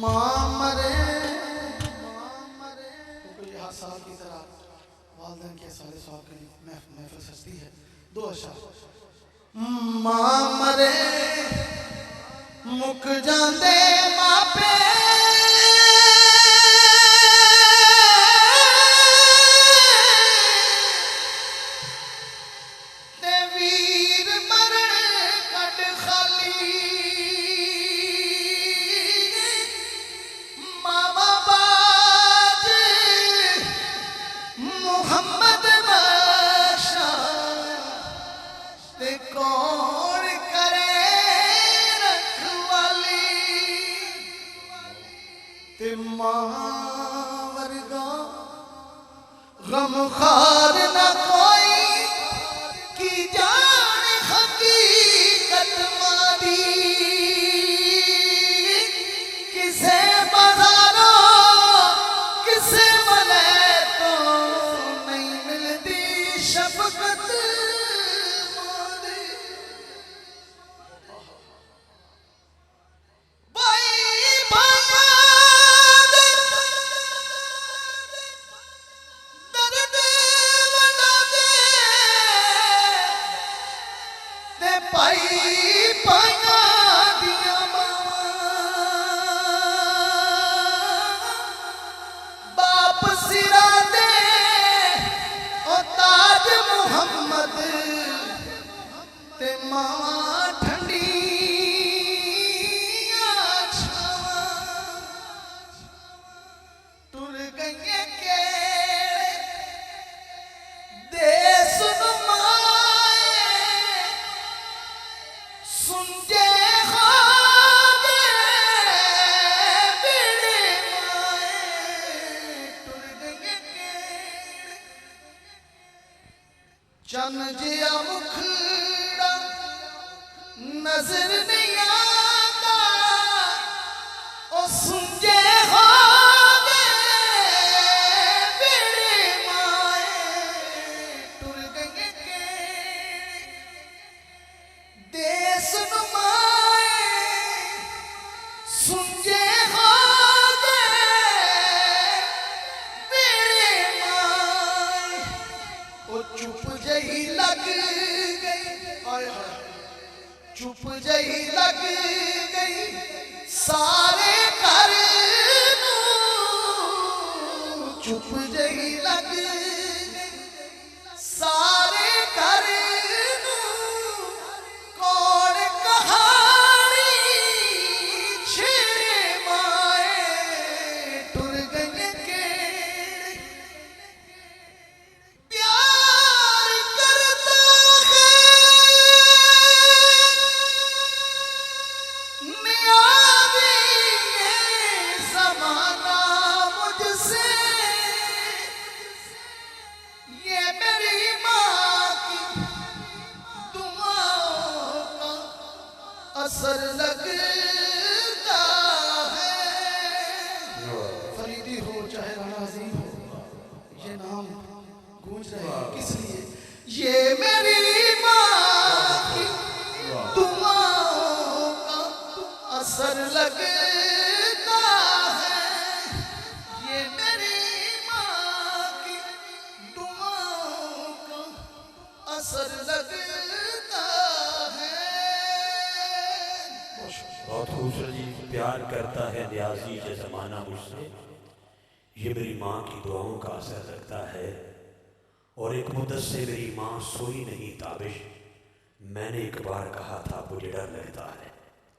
माँ मरे तो कोई हर साल की तरह वालदैन के साले साहब की महफिल सजती है। दो अशार माँ मरे मुक जांदे मापे ते वीर मरण कट खाली मावा बाज मुहम्मद बाशा ते कौन करे रखवाली ते मां वर्गा गमखार न कोई की जान हकीकत मारी किसे बाजारों किसे मले तो नहीं मिलती शफकत मारी। भाई भागा दे दर्द वड़ा दे ते भाई भागा दिया बाप सिरा दे ओ ताज मुहम्मद ते मां ठंडी टुर गई के देश नुमाए सुनजे खागे बिड़े माए टुर गई के चन जिया मुखड़ा नजर नहीं आता ओ सुनजे खागे बिड़े माए टुर गई के देश नुमाए सुनजे खागे बिड़े माए ओ चुप जही लग गई हाय हाय चुप जही लग गई सारे घर नूं चुप जही लग गई सारे घर नूं कौन कहानी छेड़े माए टुर गई के प्यार करता है नियाज़ी ये ज़माना मुझसे ये मेरी माँ की दुआओं का असर लगता है। फरीदी हो चाहे राणा अजीम हो ये नाम गूंज रहे हैं किस लिए ये मेरी माँ की दुआओं का असर लगता है। ये मेरी माँ की दुआओं का असर लगता है। बहुत खूबसूरत जी। प्यार करता है न्याजी ये ज़माना मुझसे ये मेरी माँ की दुआओं का असर लगता है। और एक मुद्दत से मेरी माँ सोई नहीं ताबिश मैंने एक बार कहा था मुझे डर लगता है।